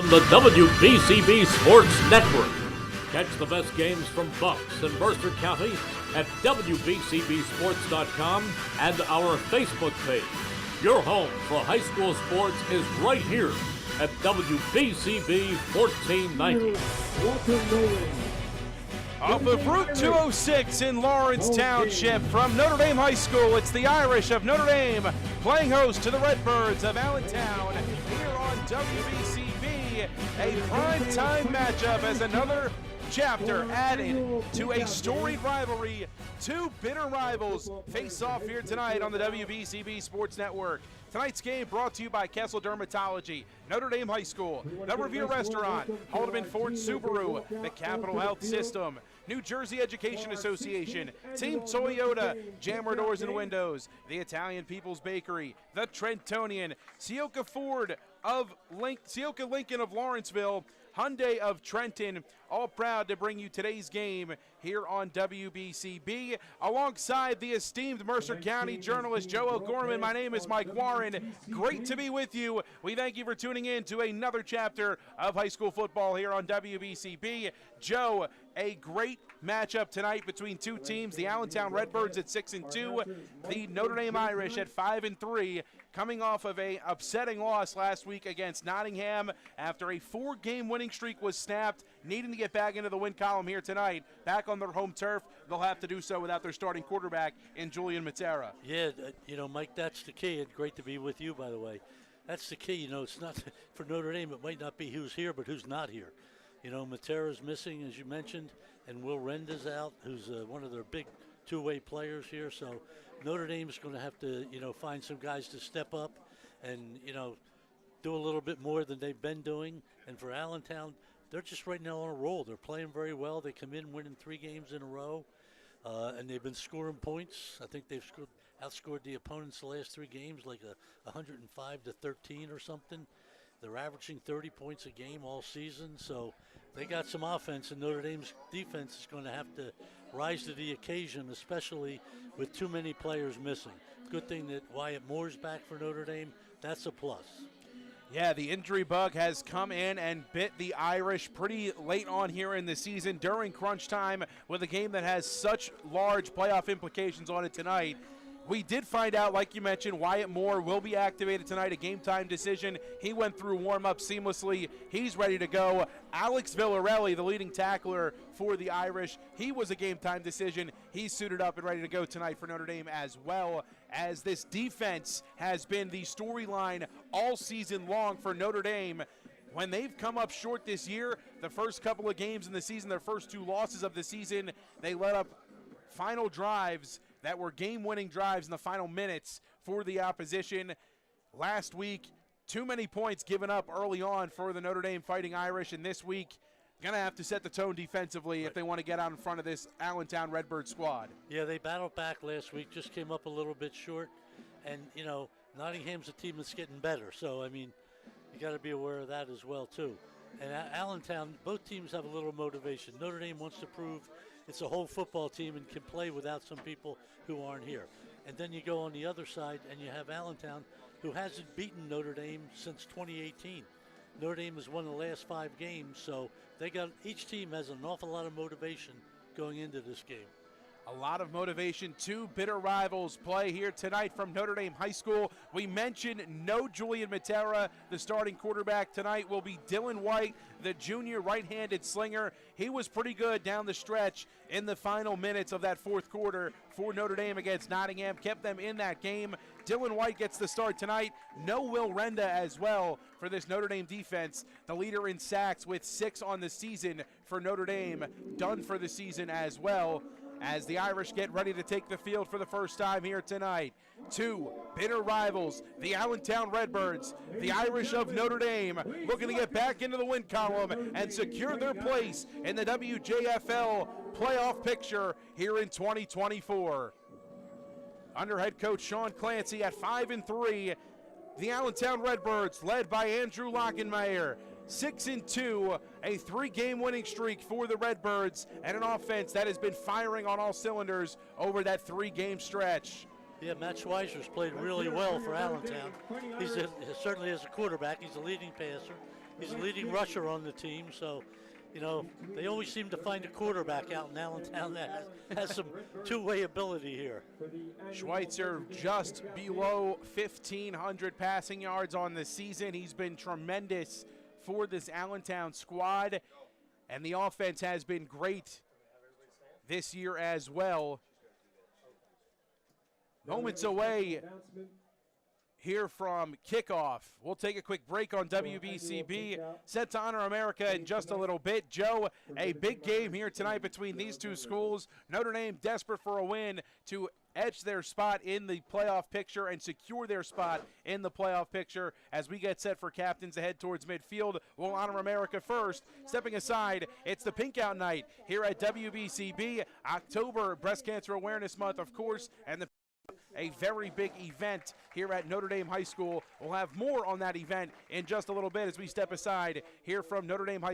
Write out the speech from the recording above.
On the WBCB Sports Network. Catch the best games from Bucks and Mercer County at WBCBSports.com and our Facebook page. Your home for high school sports is right here at WBCB 1490. Off of Route 206 in Lawrence Township from Notre Dame High School, it's the Irish of Notre Dame playing host to the Redbirds of Allentown here on WBCB. A prime-time matchup as another chapter added to a storied rivalry. Two bitter rivals face off here tonight on the WBCB Sports Network. Tonight's game brought to you by Kessel Dermatology, Notre Dame High School, the Revere Restaurant, Haldeman Ford Subaru, the Capital Health System, New Jersey Education Association, Team Toyota, Jammer Doors and Windows, the Italian People's Bakery, the Trentonian, Sioka Lincoln of Lawrenceville, Hyundai of Trenton, all proud to bring you today's game here on WBCB. Alongside the esteemed Mercer County journalist Joe O'Gorman, my name is Mike Warren. Great to be with you. We thank you for tuning in to another chapter of high school football here on WBCB. Joe, a great matchup tonight between two teams, the Allentown Redbirds at 6-2, the Notre Dame Irish at 5-3, coming off of a upsetting loss last week against Nottingham after a 4-game winning streak was snapped, needing to get back into the win column here tonight. Back on their home turf, they'll have to do so without their starting quarterback in Julian Matera. Yeah, Mike, that's the key. And great to be with you, by the way. That's the key. It's not for Notre Dame. It might not be who's here, but who's not here. Matera's missing, as you mentioned, and Will Renda's out, who's one of their big two-way players here. So Notre Dame's going to have to, find some guys to step up and, do a little bit more than they've been doing. And for Allentown, they're just right now on a roll. They're playing very well. They come in winning 3 games in a row, and they've been scoring points. I think they've outscored the opponents the last 3 games, like 105-13 or something. They're averaging 30 points a game all season, so they got some offense, and Notre Dame's defense is going to have to rise to the occasion, especially with too many players missing. Good thing that Wyatt Moore's back for Notre Dame. That's a plus. Yeah, the injury bug has come in and bit the Irish pretty late on here in the season during crunch time with a game that has such large playoff implications on it tonight. We did find out, like you mentioned, Wyatt Moore will be activated tonight, a game-time decision. He went through warm-up seamlessly. He's ready to go. Alex Villarelli, the leading tackler for the Irish, he was a game-time decision. He's suited up and ready to go tonight for Notre Dame as well, as this defense has been the storyline all season long for Notre Dame. When they've come up short this year, the first couple of games in the season, their first 2 losses of the season, they let up final drives that were game-winning drives in the final minutes for the opposition. Last week, too many points given up early on for the Notre Dame Fighting Irish, and this week, going to have to set the tone defensively if they want to get out in front of this Allentown Redbird squad. Yeah, they battled back last week, just came up a little bit short, and, Nottingham's a team that's getting better, so, you got to be aware of that as well, too. And Allentown, both teams have a little motivation. Notre Dame wants to prove it's a whole football team and can play without some people who aren't here. And then you go on the other side and you have Allentown, who hasn't beaten Notre Dame since 2018. Notre Dame has won the last 5 games, so each team has an awful lot of motivation going into this game. A lot of motivation. 2 bitter rivals play here tonight from Notre Dame High School. We mentioned no Julian Matera. The starting quarterback tonight will be Dylan White, the junior right-handed slinger. He was pretty good down the stretch in the final minutes of that 4th quarter for Notre Dame against Nottingham, kept them in that game. Dylan White gets the start tonight. No Will Renda as well for this Notre Dame defense. The leader in sacks with 6 on the season for Notre Dame, done for the season as well, as the Irish get ready to take the field for the first time here tonight. 2 bitter rivals, the Allentown Redbirds, the Irish of Notre Dame, looking to get back into the win column and secure their place in the WJFL playoff picture here in 2024. Under head coach Sean Clancy at 5-3, the Allentown Redbirds, led by Andrew Lockenmeyer, 6-2, a 3-game winning streak for the Redbirds, and an offense that has been firing on all cylinders over that 3-game stretch. Yeah, Matt Schweizer's played really well for Allentown. He's certainly as a quarterback, he's a leading passer. He's a leading rusher on the team, so, you know, they always seem to find a quarterback out in Allentown that has some two-way ability here. Schweitzer just below 1,500 passing yards on the season. He's been tremendous for this Allentown squad, and the offense has been great this year as well. Moments away here from kickoff. We'll take a quick break on WBCB. Set to honor America in just a little bit. Joe, a big game here tonight between these two schools. Notre Dame desperate for a win to etch their spot in the playoff picture and secure their spot in the playoff picture. As we get set for captains ahead towards midfield, we'll honor America first. Stepping aside, it's the Pink Out Night here at WBCB. October, Breast Cancer Awareness Month, of course, and a very big event here at Notre Dame High School. We'll have more on that event in just a little bit as we step aside here from Notre Dame High School.